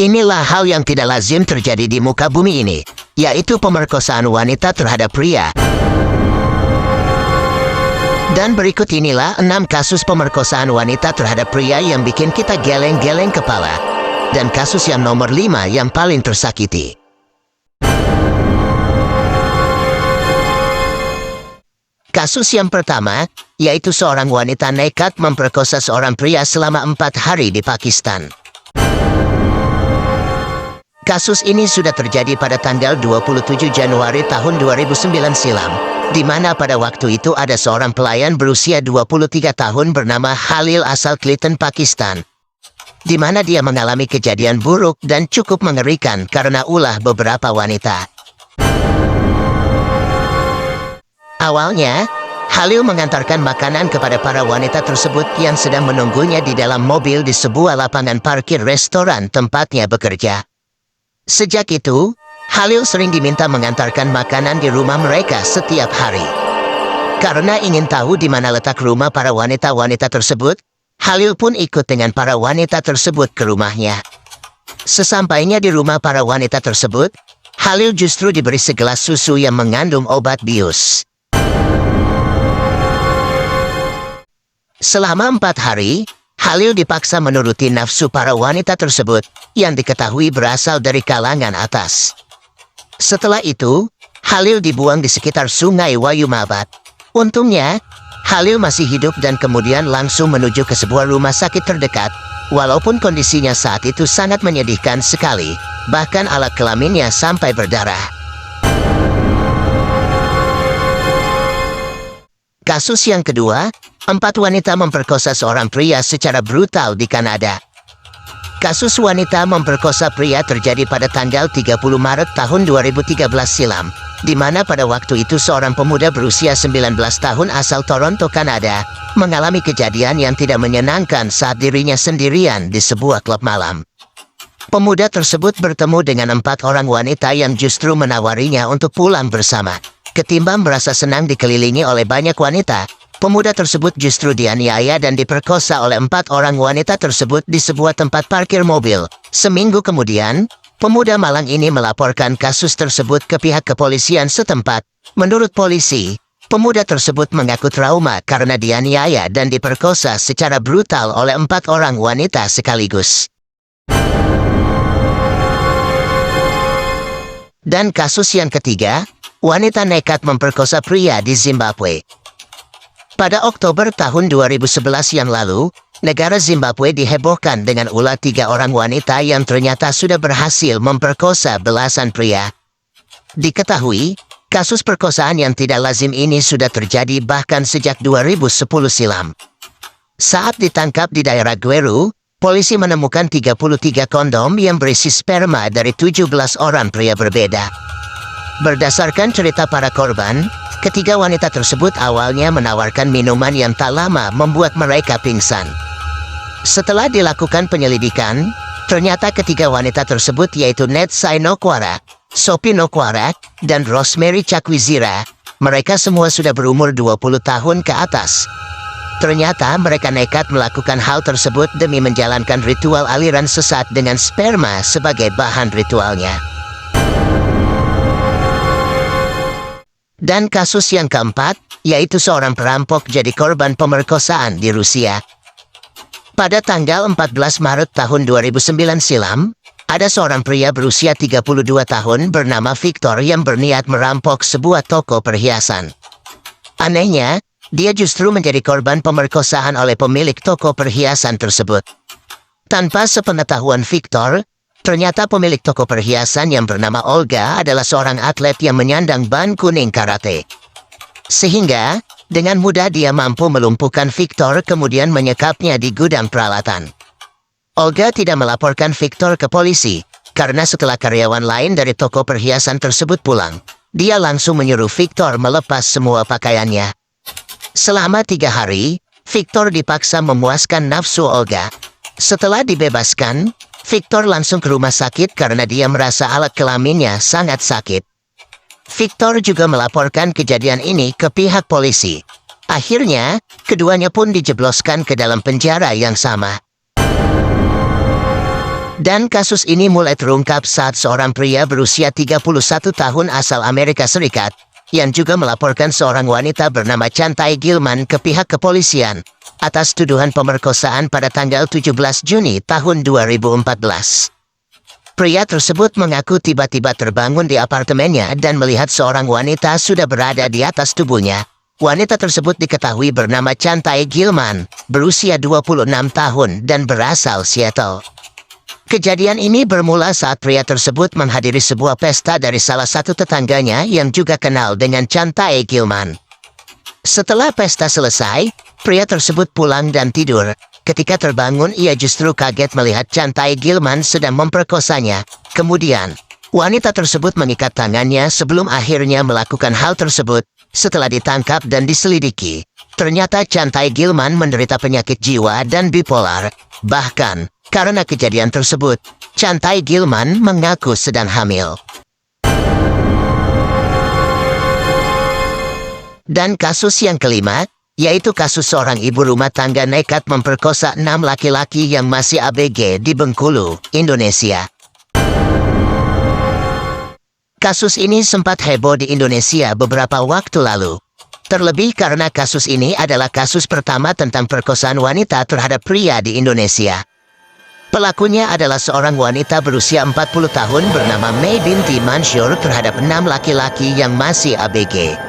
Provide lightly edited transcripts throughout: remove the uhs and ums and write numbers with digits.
Inilah hal yang tidak lazim terjadi di muka bumi ini, yaitu pemerkosaan wanita terhadap pria. Dan berikut inilah 6 kasus pemerkosaan wanita terhadap pria yang bikin kita geleng-geleng kepala. Dan kasus yang nomor 5 yang paling tersakiti. Kasus yang pertama, yaitu seorang wanita nekat memperkosa seorang pria selama 4 hari di Pakistan. Kasus ini sudah terjadi pada tanggal 27 Januari tahun 2009 silam, di mana pada waktu itu ada seorang pelayan berusia 23 tahun bernama Halil asal Clinton, Pakistan, di mana dia mengalami kejadian buruk dan cukup mengerikan karena ulah beberapa wanita. Awalnya, Halil mengantarkan makanan kepada para wanita tersebut yang sedang menunggunya di dalam mobil di sebuah lapangan parkir restoran tempatnya bekerja. Sejak itu, Halil sering diminta mengantarkan makanan di rumah mereka setiap hari. Karena ingin tahu di mana letak rumah para wanita-wanita tersebut, Halil pun ikut dengan para wanita tersebut ke rumahnya. Sesampainya di rumah para wanita tersebut, Halil justru diberi segelas susu yang mengandung obat bius. Selama 4 hari, Halil dipaksa menuruti nafsu para wanita tersebut yang diketahui berasal dari kalangan atas. Setelah itu, Halil dibuang di sekitar sungai Wayumabat. Untungnya, Halil masih hidup dan kemudian langsung menuju ke sebuah rumah sakit terdekat, walaupun kondisinya saat itu sangat menyedihkan sekali, bahkan alat kelaminnya sampai berdarah. Kasus yang kedua, 4 wanita memperkosa seorang pria secara brutal di Kanada. Kasus wanita memperkosa pria terjadi pada tanggal 30 Maret tahun 2013 silam, di mana pada waktu itu seorang pemuda berusia 19 tahun asal Toronto, Kanada, mengalami kejadian yang tidak menyenangkan saat dirinya sendirian di sebuah klub malam. Pemuda tersebut bertemu dengan 4 orang wanita yang justru menawarinya untuk pulang bersama. Ketimbang merasa senang dikelilingi oleh banyak wanita, pemuda tersebut justru dianiaya dan diperkosa oleh 4 orang wanita tersebut di sebuah tempat parkir mobil. Seminggu kemudian, pemuda malang ini melaporkan kasus tersebut ke pihak kepolisian setempat. Menurut polisi, pemuda tersebut mengaku trauma karena dianiaya dan diperkosa secara brutal oleh 4 orang wanita sekaligus. Dan kasus yang ketiga, wanita nekat memperkosa pria di Zimbabwe. Pada Oktober tahun 2011 yang lalu, negara Zimbabwe dihebohkan dengan ulah 3 orang wanita yang ternyata sudah berhasil memperkosa belasan pria. Diketahui, kasus perkosaan yang tidak lazim ini sudah terjadi bahkan sejak 2010 silam. Saat ditangkap di daerah Gweru, polisi menemukan 33 kondom yang berisi sperma dari 17 orang pria berbeda. Berdasarkan cerita para korban, ketiga wanita tersebut awalnya menawarkan minuman yang tak lama membuat mereka pingsan. Setelah dilakukan penyelidikan, ternyata ketiga wanita tersebut yaitu Netsai Nokwara, Sophie Nokwara, dan Rosemary Chakwizira, mereka semua sudah berumur 20 tahun ke atas. Ternyata mereka nekat melakukan hal tersebut demi menjalankan ritual aliran sesat dengan sperma sebagai bahan ritualnya. Dan kasus yang keempat, yaitu seorang perampok jadi korban pemerkosaan di Rusia. Pada tanggal 14 Maret tahun 2009 silam, ada seorang pria berusia 32 tahun bernama Victor yang berniat merampok sebuah toko perhiasan. Anehnya, dia justru menjadi korban pemerkosaan oleh pemilik toko perhiasan tersebut. Tanpa sepengetahuan Victor, ternyata pemilik toko perhiasan yang bernama Olga adalah seorang atlet yang menyandang ban kuning karate. Sehingga, dengan mudah dia mampu melumpuhkan Victor kemudian menyekapnya di gudang peralatan. Olga tidak melaporkan Victor ke polisi, karena setelah karyawan lain dari toko perhiasan tersebut pulang, dia langsung menyuruh Victor melepas semua pakaiannya. Selama 3 hari, Victor dipaksa memuaskan nafsu Olga. Setelah dibebaskan, Victor langsung ke rumah sakit karena dia merasa alat kelaminnya sangat sakit. Victor juga melaporkan kejadian ini ke pihak polisi. Akhirnya, keduanya pun dijebloskan ke dalam penjara yang sama. Dan kasus ini mulai terungkap saat seorang pria berusia 31 tahun asal Amerika Serikat yang juga melaporkan seorang wanita bernama Chantai Gilman ke pihak kepolisian atas tuduhan pemerkosaan pada tanggal 17 Juni tahun 2014. Pria tersebut mengaku tiba-tiba terbangun di apartemennya dan melihat seorang wanita sudah berada di atas tubuhnya. Wanita tersebut diketahui bernama Chantai Gilman, berusia 26 tahun dan berasal Seattle. Kejadian ini bermula saat pria tersebut menghadiri sebuah pesta dari salah satu tetangganya yang juga kenal dengan Chantai Gilman. Setelah pesta selesai, pria tersebut pulang dan tidur. Ketika terbangun, ia justru kaget melihat Chantai Gilman sedang memperkosanya. Kemudian, wanita tersebut mengikat tangannya sebelum akhirnya melakukan hal tersebut. Setelah ditangkap dan diselidiki, ternyata Chantai Gilman menderita penyakit jiwa dan bipolar. Bahkan, karena kejadian tersebut, Chantai Gilman mengaku sedang hamil. Dan kasus yang kelima, yaitu kasus seorang ibu rumah tangga nekat memperkosa 6 laki-laki yang masih ABG di Bengkulu, Indonesia. Kasus ini sempat heboh di Indonesia beberapa waktu lalu. Terlebih karena kasus ini adalah kasus pertama tentang perkosaan wanita terhadap pria di Indonesia. Pelakunya adalah seorang wanita berusia 40 tahun bernama Mei binti Mansur terhadap 6 laki-laki yang masih ABG.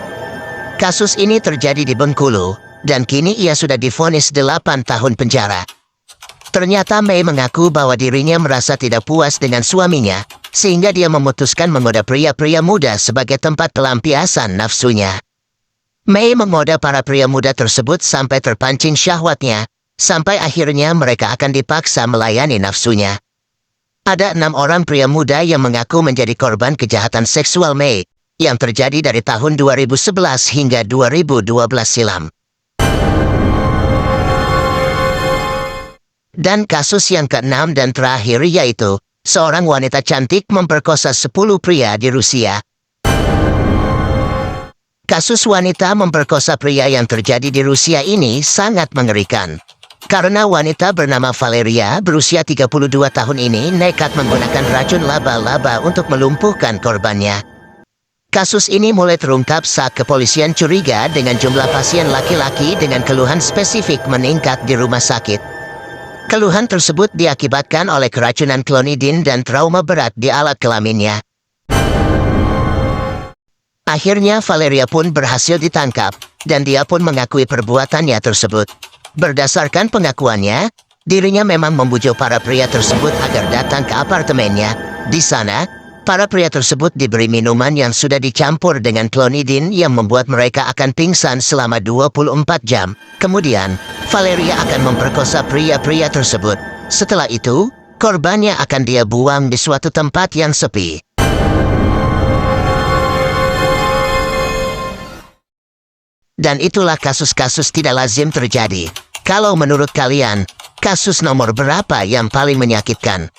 Kasus ini terjadi di Bengkulu, dan kini ia sudah divonis 8 tahun penjara. Ternyata Mei mengaku bahwa dirinya merasa tidak puas dengan suaminya, sehingga dia memutuskan menggoda pria-pria muda sebagai tempat pelampiasan nafsunya. Mei menggoda para pria muda tersebut sampai terpancing syahwatnya, sampai akhirnya mereka akan dipaksa melayani nafsunya. Ada 6 orang pria muda yang mengaku menjadi korban kejahatan seksual Mei, yang terjadi dari tahun 2011 hingga 2012 silam. Dan kasus yang ke-6 dan terakhir yaitu seorang wanita cantik memperkosa 10 pria di Rusia. Kasus wanita memperkosa pria yang terjadi di Rusia ini sangat mengerikan. Karena wanita bernama Valeria berusia 32 tahun ini nekat menggunakan racun laba-laba untuk melumpuhkan korbannya. Kasus ini mulai terungkap saat kepolisian curiga dengan jumlah pasien laki-laki dengan keluhan spesifik meningkat di rumah sakit. Keluhan tersebut diakibatkan oleh keracunan klonidin dan trauma berat di alat kelaminnya. Akhirnya Valeria pun berhasil ditangkap, dan dia pun mengakui perbuatannya tersebut. Berdasarkan pengakuannya, dirinya memang membujuk para pria tersebut agar datang ke apartemennya. Di sana, para pria tersebut diberi minuman yang sudah dicampur dengan klonidin yang membuat mereka akan pingsan selama 24 jam. Kemudian, Valeria akan memperkosa pria-pria tersebut. Setelah itu, korbannya akan dia buang di suatu tempat yang sepi. Dan itulah kasus-kasus tidak lazim terjadi. Kalau menurut kalian, kasus nomor berapa yang paling menyakitkan?